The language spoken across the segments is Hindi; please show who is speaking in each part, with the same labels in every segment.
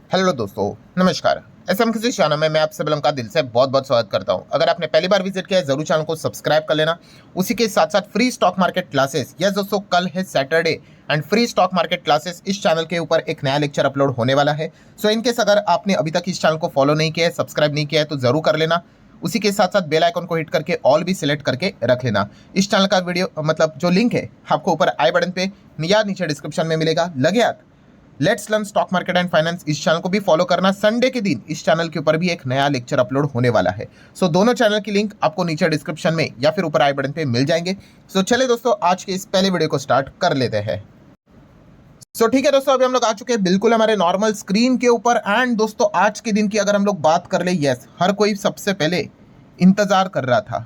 Speaker 1: हेलो दोस्तों, नमस्कार। एसएम किसी चैनल में मैं आप सभी लोगों का दिल से बहुत बहुत स्वागत करता हूं। अगर आपने पहली बार विजिट किया है जरूर चैनल को सब्सक्राइब कर लेना। उसी के साथ साथ free stock market classes, yes दोस्तों, कल है Saturday and free stock market classes इस चैनल के ऊपर एक नया लेक्चर अपलोड होने वाला है। सो इनकेस अगर आपने अभी तक इस चैनल को फॉलो नहीं किया है, सब्सक्राइब नहीं किया है तो जरूर कर लेना। उसी के साथ साथ बेल आइकन को हिट करके ऑल भी सिलेक्ट करके रख लेना। इस चैनल का वीडियो मतलब जो लिंक है आपको ऊपर आई बटन पे या नीचे डिस्क्रिप्शन में मिलेगा। लगे हाथ let's learn stock market and finance, इस चैनल को भी फॉलो करना। संडे के दिन इस चैनल के ऊपर भी एक नया लेक्चर अपलोड होने वाला है। सो दोनों चैनल की लिंक आपको नीचे डिस्क्रिप्शन में या फिर ऊपर आई बटन पे मिल जाएंगे। सो चलिए दोस्तों, आज के इस पहले वीडियो को स्टार्ट कर लेते हैं। सो ठीक है दोस्तों, अभी हम लोग आ चुके हैं बिल्कुल हमारे नॉर्मल स्क्रीन के ऊपर। एंड दोस्तों, आज के दिन की अगर हम लोग बात कर ले, यस, हर कोई सबसे पहले इंतजार कर रहा था।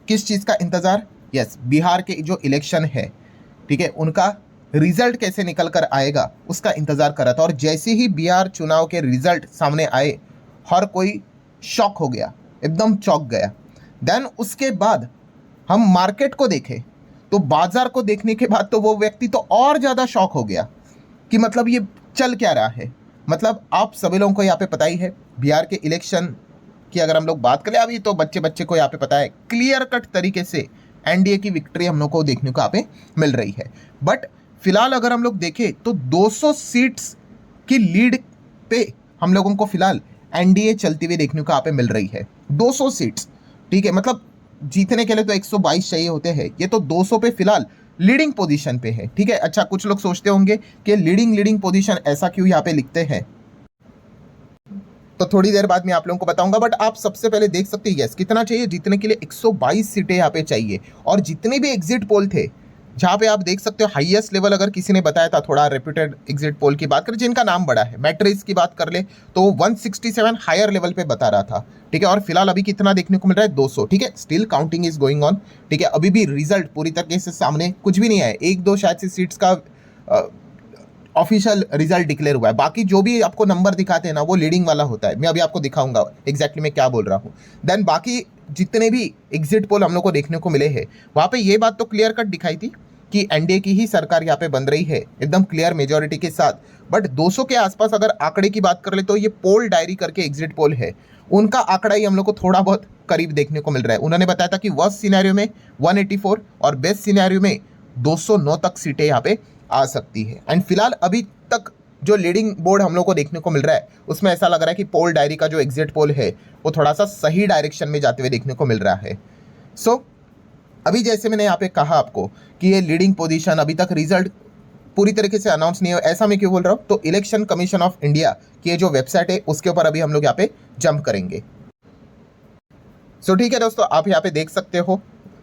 Speaker 1: किस चीज़ का इंतजार? यस, बिहार के जो इलेक्शन है, ठीक है, उनका रिजल्ट कैसे निकल कर आएगा उसका इंतजार कर रहा था। और जैसे ही बिहार चुनाव के रिजल्ट सामने आए, हर कोई शॉक हो गया, एकदम चौंक गया। देन उसके बाद हम मार्केट को देखें तो बाजार को देखने के बाद तो वो व्यक्ति तो और ज़्यादा शॉक हो गया कि मतलब ये चल क्या रहा है। मतलब आप सभी लोगों को यहाँ पे पता ही है, बिहार के इलेक्शन की अगर हम लोग बात करें, अभी तो बच्चे बच्चे को यहाँ पे पता है, क्लियर कट तरीके से एनडीए की विक्ट्री हम लोग को देखने को यहाँ पे मिल रही है। बट फिलहाल अगर हम लोग देखें तो 200 सीट्स की लीड पे हम लोगों को फिलहाल एनडीए चलती हुई देखने को यहाँ पे मिल रही है। 200 सीट्स, ठीक है, मतलब जीतने के लिए तो 122 चाहिए होते हैं, ये तो 200 पे फिलहाल लीडिंग पोजीशन पे है। ठीक है, अच्छा, कुछ लोग सोचते होंगे कि लीडिंग पोजीशन ऐसा क्यों यहाँ पे लिखते हैं, तो थोड़ी देर बाद मैं आप लोगों को बताऊंगा। बट आप सबसे पहले देख सकते हैं, यस, कितना चाहिए जीतने के लिए? 122 सीटें यहाँ पे चाहिए। और जितने भी एग्जिट पोल थे जहाँ पे आप देख सकते हो हाईएस्ट लेवल, अगर किसी ने बताया था, थोड़ा रेप्यूटेड एग्जिट पोल की बात करें जिनका नाम बड़ा है, मैट्रिक्स की बात कर ले तो 167 हायर लेवल पे बता रहा था। ठीक है, और फिलहाल अभी कितना देखने को मिल रहा है? 200। ठीक है, still counting is going on. ठीक है, अभी भी रिजल्ट पूरी तरीके से सामने कुछ भी नहीं आया। एक दो शायद से सीट्स का ऑफिशियल रिजल्ट डिक्लेयर हुआ है। बाकी जो भी आपको नंबर दिखाते हैं ना, वो लीडिंग वाला होता है। मैं अभी आपको दिखाऊंगा एग्जैक्टली मैं क्या बोल रहा हूँ। देन बाकी जितने भी एग्जिट पोल हम लोग को देखने को मिले हैं, वहाँ पे ये बात तो क्लियर कट दिखाई थी कि एनडीए की ही सरकार यहाँ पे बन रही है एकदम क्लियर मेजोरिटी के साथ। बट 200 के आसपास अगर आंकड़े की बात कर ले तो ये पोल डायरी करके एग्जिट पोल है, उनका आंकड़ा ही हम लोग को थोड़ा बहुत करीब देखने को मिल रहा है। उन्होंने बताया था कि वर्स्ट सिनेरियो में 184 और बेस्ट सिनेरियो में 209 तक सीटें यहाँ पे आ सकती है। एंड फिलहाल अभी तक जो लीडिंग बोर्ड हम लोग को देखने को मिल रहा है, उसमें ऐसा लग रहा है कि पोल डायरी का जो एग्जिट पोल है वो थोड़ा सा सही डायरेक्शन में जाते हुए देखने को मिल रहा है। सो अभी जैसे मैंने यहाँ पे कहा आपको कि ये लीडिंग पोजीशन, अभी तक रिजल्ट पूरी तरीके से अनाउंस नहीं हो। ऐसा मैं क्यों बोल रहा हूँ? तो इलेक्शन कमीशन ऑफ इंडिया की ये जो वेबसाइट है उसके ऊपर अभी हम लोग यहाँ पे जंप करेंगे। सो ठीक है दोस्तों, आप यहाँ पे देख सकते हो,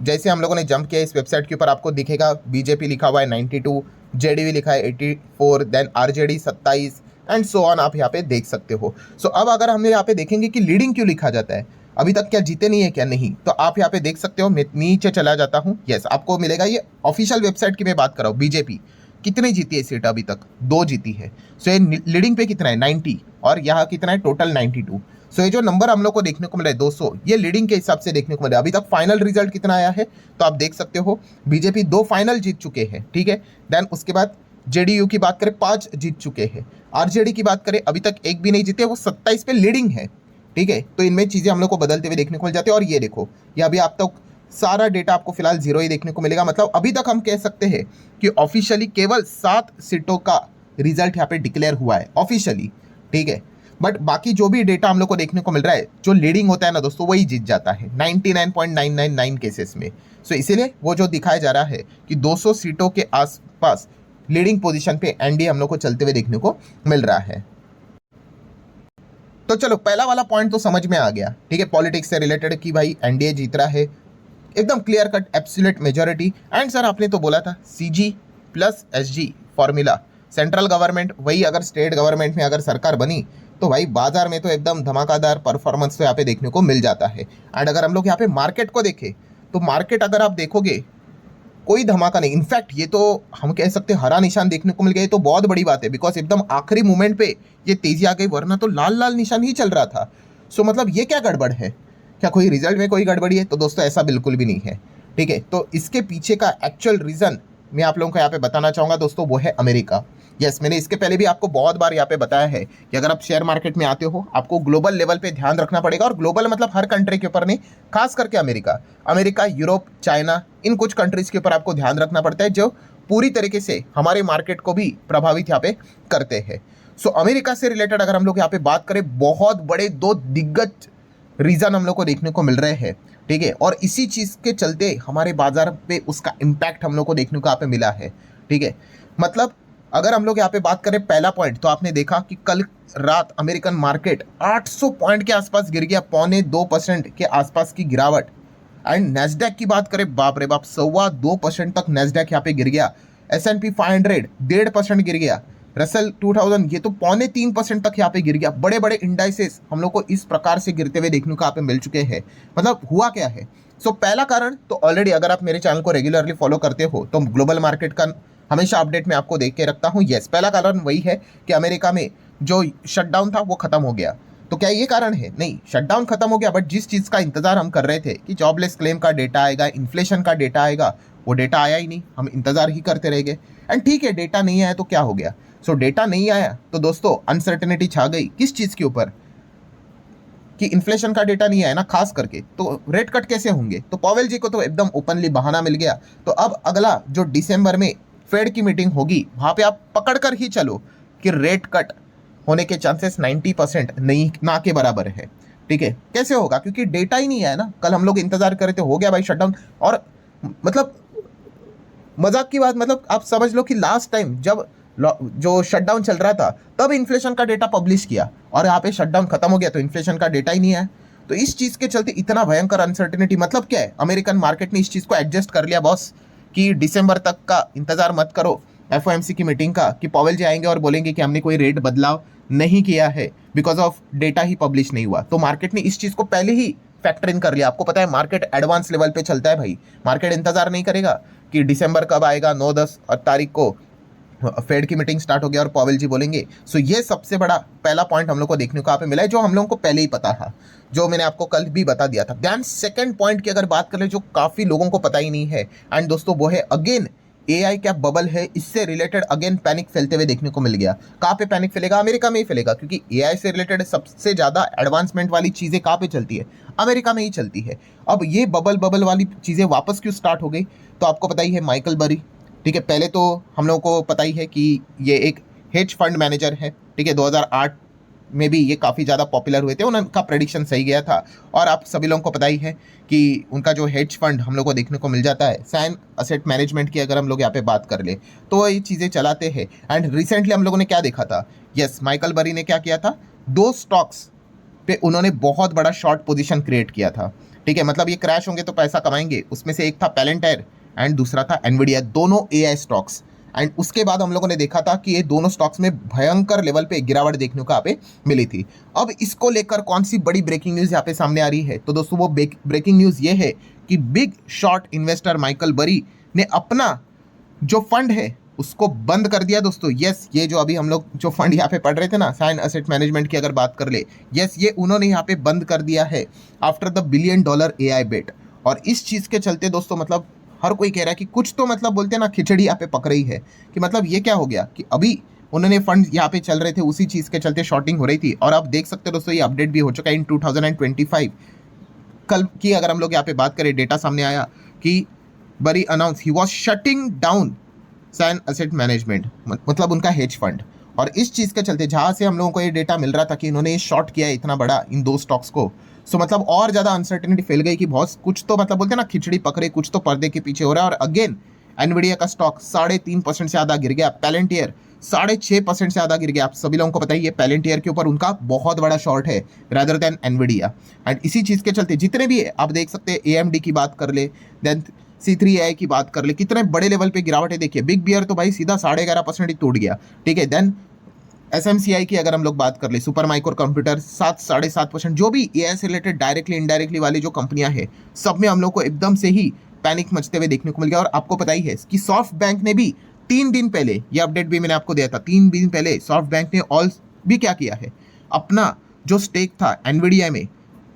Speaker 1: जैसे हम लोगों ने जंप किया इस वेबसाइट के ऊपर आपको दिखेगा बीजेपी लिखा हुआ है 92, जेडीवी लिखा है 84, then RJD 27 and so on, आप यहाँ पे देख सकते हो। सो अब अगर हम यहाँ पे देखेंगे कि लीडिंग क्यों लिखा जाता है, अभी तक क्या जीते नहीं है क्या? नहीं, तो आप यहाँ पे देख सकते हो। मैं नीचे चला जाता हूँ, यस, आपको मिलेगा, ये ऑफिशियल वेबसाइट की मैं बात कर रहा हूँ। बीजेपी कितनी जीती है सीट? अभी तक 2 जीती है। सो ये लीडिंग पे कितना है? 90, और यहाँ कितना है? टोटल 92। सो ये जो नंबर हम लोग को देखने को मिला है 200, ये लीडिंग के हिसाब से देखने को मिला है। अभी तक फाइनल रिजल्ट कितना आया है तो आप देख सकते हो, बीजेपी 2 फाइनल जीत चुके हैं। ठीक है, देन उसके बाद जेडीयू की बात करें 5 जीत चुके हैं। आरजेडी की बात करें अभी तक एक भी नहीं जीते, वो 27 पे लीडिंग है। ठीक है, तो इनमें चीज़ें हम लोग को बदलते हुए देखने को मिल जाते हैं। और ये देखो, ये अभी आप तक सारा डेटा आपको फिलहाल 0 ही देखने को मिलेगा। मतलब अभी तक हम कह सकते हैं कि ऑफिशियली केवल 7 सीटों का रिजल्ट यहाँ पे डिक्लेयर हुआ है ऑफिशियली। ठीक है, बट बाकी जो भी डेटा हम लोग को देखने को मिल रहा है, जो लीडिंग होता है ना दोस्तों, वही जीत जाता है 99.999 केसेस में। सो इसीलिए वो जो दिखाया जा रहा है कि 200 सीटों के आसपास लीडिंग पोजीशन पे एनडीए हम लोग को चलते हुए देखने को मिल रहा है। तो चलो, पहला वाला पॉइंट तो समझ में आ गया। ठीक है, पॉलिटिक्स से रिलेटेड कि भाई एनडीए जीत रहा है, एकदम clear cut absolute majority. And sir आपने तो बोला था CG plus SG formula, central government, वही अगर स्टेट गवर्नमेंट में अगर सरकार बनी तो भाई बाजार में तो एकदम धमाकेदार परफॉर्मेंस तो यहाँ पे देखने को मिल जाता है। एंड अगर हम लोग यहाँ पे मार्केट को देखें तो मार्केट अगर आप देखोगे कोई धमाका नहीं, इनफैक्ट ये तो हम कह सकते हैं हरा निशान देखने को मिल गया। ये तो बहुत बड़ी बात है, बिकॉज एकदम आखिरी मोमेंट पे ये तेजी आ गई, वरना तो लाल लाल निशान ही चल रहा था। सो मतलब ये क्या गड़बड़ है? क्या कोई रिजल्ट में कोई गड़बड़ी है? तो दोस्तों ऐसा बिल्कुल भी नहीं है। ठीक है, तो इसके पीछे का एक्चुअल रीज़न मैं आप लोगों को यहाँ पे बताना चाहूँगा दोस्तों, वो है अमेरिका। यस, मैंने इसके पहले भी आपको बहुत बार यहाँ पे बताया है कि अगर आप शेयर मार्केट में आते हो, आपको ग्लोबल लेवल पे ध्यान रखना पड़ेगा। और ग्लोबल मतलब हर कंट्री के ऊपर नहीं, खास करके अमेरिका, यूरोप, चाइना, इन कुछ कंट्रीज के ऊपर आपको ध्यान रखना पड़ता है जो पूरी तरीके से हमारे मार्केट को भी प्रभावित यहाँ पे करते हैं। सो अमेरिका से रिलेटेड अगर हम लोग यहाँ पे बात करें, बहुत बड़े दो दिग्गज रीजन हम लोग को देखने को मिल रहे हैं, ठीक है। और इसी चीज़ के चलते हमारे बाजार पे उसका इम्पैक्ट हम लोग को देखने को यहाँ पे मिला है, ठीक है। मतलब अगर हम लोग यहाँ पे बात करें पहला पॉइंट, तो आपने देखा कि कल रात अमेरिकन मार्केट 800 पॉइंट के आसपास गिर गया, 0.25% के आसपास की गिरावट। एंड नेस्डैक की बात करें, बाप रे बाप, 2.25% तक नेस्डैक यहाँ पे गिर गया। S&P 500 1.5% गिर गया। रसल 2000 ये तो 0.3% तक यहाँ पे गिर गया। बड़े बड़े इंडाइसेस हम लोग को इस प्रकार से गिरते हुए देखने को यहाँ पे मिल चुके हैं। मतलब हुआ क्या है? सो पहला कारण तो ऑलरेडी, अगर आप मेरे चैनल को रेगुलरली फॉलो करते हो तो ग्लोबल मार्केट का हमेशा अपडेट मैं आपको देख के रखता हूँ। यस, पहला कारण वही है कि अमेरिका में जो शटडाउन था वो खत्म हो गया। तो क्या ये कारण है? नहीं, शटडाउन खत्म हो गया, बट जिस चीज़ का इंतजार हम कर रहे थे कि जॉबलेस क्लेम का डेटा आएगा, इन्फ्लेशन का डेटा आएगा, वो डेटा आया ही नहीं। हम इंतजार ही करते रह गए। एंड ठीक है, डेटा नहीं आया तो क्या हो गया? सो डेटा नहीं आया तो दोस्तों अनसर्टेनिटी छा गई। किस चीज़ के ऊपर? कि इन्फ्लेशन का डेटा नहीं आया ना, खास करके, तो रेट कट कैसे होंगे? तो पॉवेल जी को तो एकदम ओपनली बहाना मिल गया। तो अब अगला जो दिसंबर में फेड की मीटिंग होगी, वहाँ पे आप पकड़ कर ही चलो कि रेट कट होने के चांसेस 90% नहीं ना के बराबर है, ठीक है। कैसे होगा? क्योंकि डेटा ही नहीं आया ना। कल हम लोग इंतजार कर रहे थे, हो गया भाई शटडाउन। और मतलब मजाक की बात, मतलब आप समझ लो कि लास्ट टाइम जब जो शटडाउन चल रहा था तब इन्फ्लेशन का डेटा पब्लिश किया, और यहाँ पे शटडाउन खत्म हो गया तो इन्फ्लेशन का डेटा ही नहीं आया। तो इस चीज़ के चलते इतना भयंकर अनसर्टेनिटी, मतलब क्या है? अमेरिकन मार्केट ने इस चीज़ को एडजस्ट कर लिया बॉस कि दिसंबर तक का इंतजार मत करो FOMC की मीटिंग का, कि पॉवेल जी आएंगे और बोलेंगे कि हमने कोई रेट बदलाव नहीं किया है because of data he publish नहीं हुआ। तो मार्केट ने इस चीज़ को पहले ही फैक्टर इन कर लिया। आपको पता है मार्केट एडवांस लेवल पे चलता है भाई। मार्केट इंतजार नहीं करेगा कि दिसंबर कब आएगा, 9-10 तारीख को फेड की मीटिंग स्टार्ट हो गया और पॉवेल जी बोलेंगे। सो ये सबसे बड़ा पहला पॉइंट हम लोग को देखने को यहाँ पे मिला है, जो हम लोगों को पहले ही पता था, जो मैंने आपको कल भी बता दिया था। ध्यान सेकंड पॉइंट की अगर बात करें, जो काफ़ी लोगों को पता ही नहीं है, एंड दोस्तों वो है अगेन AI क्या बबल है, इससे रिलेटेड अगेन पैनिक फैलते हुए देखने को मिल गया। कहाँ पे पैनिक फैलेगा? अमेरिका में ही फैलेगा, क्योंकि AI से रिलेटेड सबसे ज़्यादा एडवांसमेंट वाली चीज़ें कहाँ पे चलती है? अमेरिका में ही चलती है। अब ये बबल वाली चीज़ें वापस क्यों स्टार्ट हो गई? तो आपको पता ही है माइकल बरी, ठीक है। पहले तो हम लोगों को पता ही है कि ये एक हेज फंड मैनेजर है, ठीक है। 2008 में भी ये काफ़ी ज़्यादा पॉपुलर हुए थे, उनका प्रेडिक्शन सही गया था। और आप सभी लोगों को पता ही है कि उनका जो हेज फंड हम लोग को देखने को मिल जाता है, सैन असेट मैनेजमेंट की अगर हम लोग यहाँ पे बात कर ले तो ये चीज़ें चलाते हैं। एंड रिसेंटली हम लोगों ने क्या देखा था? यस, माइकल बरी ने क्या किया था? 2 स्टॉक्स पे उन्होंने बहुत बड़ा शॉर्ट पोजीशन क्रिएट किया था, ठीक है। मतलब ये क्रैश होंगे तो पैसा कमाएंगे। उसमें से एक था पैलेंटायर एंड दूसरा था एनवीडिया, दोनों AI स्टॉक्स। एंड उसके बाद हम लोगों ने देखा था कि ये दोनों स्टॉक्स में भयंकर लेवल पे गिरावट देखने को यहाँ पे मिली थी। अब इसको लेकर कौन सी बड़ी ब्रेकिंग न्यूज़ यहाँ पे सामने आ रही है? तो दोस्तों वो ब्रेकिंग न्यूज़ ये है कि बिग शॉर्ट इन्वेस्टर माइकल बरी ने अपना जो फंड है उसको बंद कर दिया दोस्तों। यस, ये जो अभी हम लोग जो फंड यहाँ पे पढ़ रहे थे ना, सैन असेट मैनेजमेंट की अगर बात कर ले, यस, ये उन्होंने यहाँ पे बंद कर दिया है आफ्टर द $1 बिलियन AI बेट। और इस चीज़ के चलते दोस्तों, मतलब हर कोई कह रहा है कि कुछ तो, मतलब बोलते हैं ना, खिचड़ी यहाँ पे पक रही है। कि मतलब ये क्या हो गया कि अभी उन्होंने फंड यहाँ पे चल रहे थे, उसी चीज़ के चलते शॉर्टिंग हो रही थी। और आप देख सकते हो दोस्तों, ये अपडेट भी हो चुका है इन 2025 कल की अगर हम लोग यहाँ पे बात करें, डेटा सामने आया कि Burry announce he was shutting down Scion asset management, मतलब उनका हेज फंड। और इस चीज़ के चलते जहाँ से हम लोगों को ये डेटा मिल रहा था कि इन्होंने ये शॉर्ट किया है इतना बड़ा इन 2 स्टॉक्स को, सो मतलब और ज़्यादा अनसर्टेनिटी फैल गई कि बहुत कुछ तो, मतलब बोलते हैं ना, खिचड़ी पकड़े, कुछ तो पर्दे के पीछे हो रहा है। और अगेन एनवीडिया का स्टॉक 3.5% से ज़्यादा गिर गया। पैलेंटियर 6.5% से ज़्यादा गिर गया। आप सभी लोगों को पता ही है पैलेंटियर के ऊपर उनका बहुत बड़ा शॉर्ट है रादर देन एनवीडिया। एंड इसी चीज़ के चलते जितने भी आप देख सकते हैं, AMD की बात कर ले, देन C3AI की बात कर ले, कितने बड़े लेवल पे गिरावट है। देखिए बिग बियर तो भाई सीधा 11.5% ही टूट गया, ठीक है। देन SMCI की अगर हम लोग बात कर ले, सुपर माइक्रो कंप्यूटर 7-7.5%। जो भी AI से रिलेटेड डायरेक्टली इनडायरेक्टली वाली जो कंपनियां हैं, सब में हम लोग को एकदम से ही पैनिक मचते हुए देखने को मिल गया। और आपको पता ही है कि सॉफ्ट बैंक ने भी 3 दिन पहले, ये अपडेट भी मैंने आपको दिया था, 3 दिन पहले सॉफ्ट बैंक ने ऑल भी क्या किया है, अपना जो स्टेक था एनवीडिया में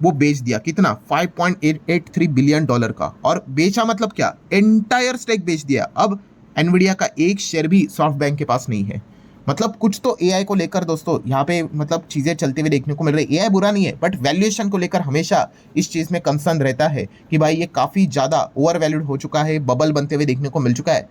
Speaker 1: वो बेच दिया। कितना? $5.883 बिलियन का। और बेचा मतलब क्या? एंटायर स्टेक बेच दिया। अब एनवीडिया का एक शेयर भी सॉफ्ट बैंक के पास नहीं है। मतलब कुछ तो एआई को लेकर दोस्तों यहाँ पे मतलब चीज़ें चलती हुई देखने को मिल रही है। एआई बुरा नहीं है, बट वैल्यूएशन को लेकर हमेशा इस चीज़ में कंसर्न रहता है कि भाई ये काफ़ी ज़्यादा ओवर वैल्यूड हो चुका है, बबल बनते हुए देखने को मिल चुका है।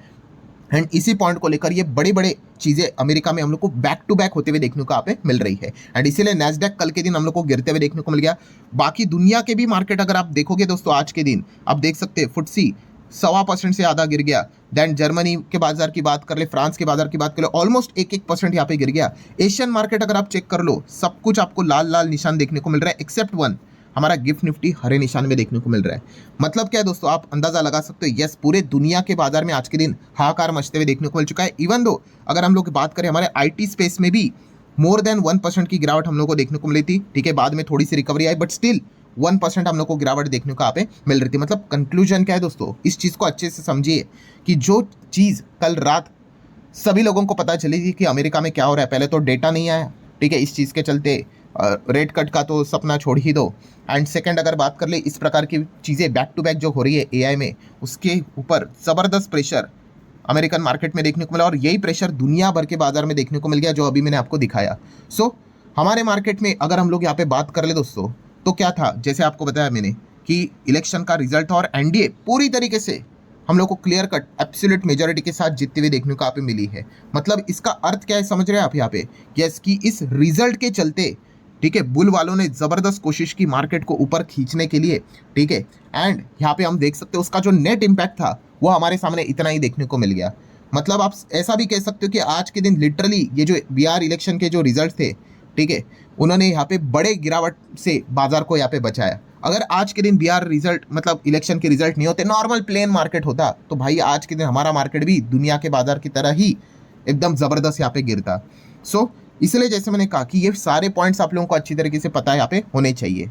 Speaker 1: एंड इसी पॉइंट को लेकर ये बड़े बड़े चीज़ें अमेरिका में हम लोग को बैक टू बैक होते हुए देखने को यहाँ पे मिल रही है। एंड इसीलिए नैस्डैक कल के दिन हम लोग को गिरते हुए देखने को मिल गया। बाकी दुनिया के भी मार्केट अगर आप देखोगे दोस्तों, आज के दिन आप देख सकते हैं फुटसी 1.25% से आधा गिर गया। देन जर्मनी के बाजार की बात कर ले, फ्रांस के बाजार की बात कर ले, ऑलमोस्ट 1% यहाँ पे गिर गया। एशियन मार्केट अगर आप चेक कर लो, सब कुछ आपको लाल लाल निशान देखने को मिल रहा है, एक्सेप्ट वन, हमारा गिफ्ट निफ्टी हरे निशान में देखने को मिल रहा है। मतलब क्या है दोस्तों, आप अंदाजा लगा सकते हो, यस पूरे दुनिया के बाजार में आज के दिन हाहाकार मचते हुए देखने को मिल चुका है। इवन दो अगर हम लोग बात करें हमारे आईटी स्पेस में भी मोर देन 1% की गिरावट हम लोग को देखने को मिली थी, ठीक है, बाद में थोड़ी सी रिकवरी आई, बट स्टिल 1% हम लोग को गिरावट देखने को यहाँ पे मिल रही थी। मतलब कंक्लूजन क्या है दोस्तों, इस चीज़ को अच्छे से समझिए कि जो चीज़ कल रात सभी लोगों को पता चली थी कि अमेरिका में क्या हो रहा है, पहले तो डेटा नहीं आया, ठीक है, इस चीज़ के चलते रेट कट का तो सपना छोड़ ही दो। एंड सेकंड अगर बात कर ले, इस प्रकार की चीज़ें बैक टू बैक जो हो रही है एआई में, उसके ऊपर ज़बरदस्त प्रेशर अमेरिकन मार्केट में देखने को मिला, और यही प्रेशर दुनिया भर के बाजार में देखने को मिल गया जो अभी मैंने आपको दिखाया। सो हमारे मार्केट में अगर हम लोग यहाँ पे बात कर ले दोस्तों, तो क्या था, जैसे आपको बताया मैंने कि इलेक्शन का रिजल्ट और एनडीए पूरी तरीके से हम लोग को क्लियर कट एब्सोल्यूट मेजॉरिटी के साथ जीतते हुए देखने को यहाँ पे मिली है। मतलब इसका अर्थ क्या है समझ रहे हैं आप यहाँ पे, यस कि इस रिजल्ट के चलते, ठीक है, बुल वालों ने ज़बरदस्त कोशिश की मार्केट को ऊपर खींचने के लिए, ठीक है, एंड यहाँ पे हम देख सकते हैं उसका जो नेट इम्पैक्ट था वो हमारे सामने इतना ही देखने को मिल गया। मतलब आप ऐसा भी कह सकते हो कि आज के दिन लिटरली ये जो बिहार इलेक्शन के जो रिजल्ट थे, ठीक है, उन्होंने यहाँ पे बड़े गिरावट से बाजार को यहाँ पे बचाया। अगर आज के दिन बिहार रिजल्ट मतलब इलेक्शन के रिजल्ट नहीं होते, नॉर्मल प्लेन मार्केट होता, तो भाई आज के दिन हमारा मार्केट भी दुनिया के बाजार की तरह ही एकदम ज़बरदस्त यहाँ पे गिरता। सो इसलिए जैसे मैंने कहा कि ये सारे पॉइंट्स आप लोगों को अच्छी तरीके से पता यहाँ पे होने चाहिए।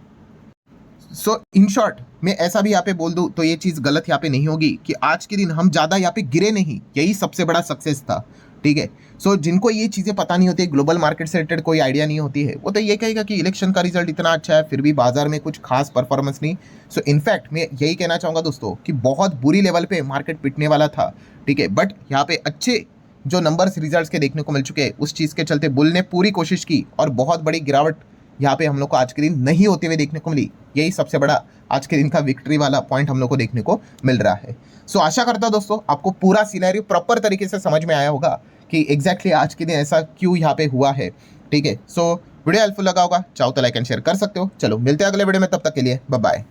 Speaker 1: सो इन शॉर्ट मैं ऐसा भी यहाँ पे बोल दूँ तो ये चीज़ गलत यहाँ पे नहीं होगी कि आज के दिन हम ज़्यादा यहाँ पे गिरे नहीं, यही सबसे बड़ा सक्सेस था, ठीक है। सो जिनको ये चीज़ें पता नहीं होती, ग्लोबल मार्केट से रिलेटेड कोई आइडिया नहीं होती है, वो तो ये कहेगा कि इलेक्शन का रिजल्ट इतना अच्छा है फिर भी बाजार में कुछ खास परफॉर्मेंस नहीं। सो इनफैक्ट मैं यही कहना चाहूँगा दोस्तों कि बहुत बुरी लेवल पे मार्केट पिटने वाला था, ठीक है, बट यहाँ पे अच्छे जो नंबर्स रिजल्ट्स के देखने को मिल चुके हैं, उस चीज़ के चलते बुल ने पूरी कोशिश की और बहुत बड़ी गिरावट यहाँ पे हम लोग को आज के दिन नहीं होते हुए देखने को मिली। यही सबसे बड़ा आज के दिन का विक्ट्री वाला पॉइंट हम लोग को देखने को मिल रहा है। सो आशा करता हूं दोस्तों आपको पूरा सिनेरियो प्रॉपर तरीके से समझ में आया होगा कि एग्जैक्टली आज के दिन ऐसा क्यों यहाँ पे हुआ है, ठीक है। सो वीडियो हेल्पफुल लगा होगा, चाहो तो लाइक एंड शेयर कर सकते हो। चलो मिलते हैं अगले वीडियो में, तब तक के लिए बाय बाय।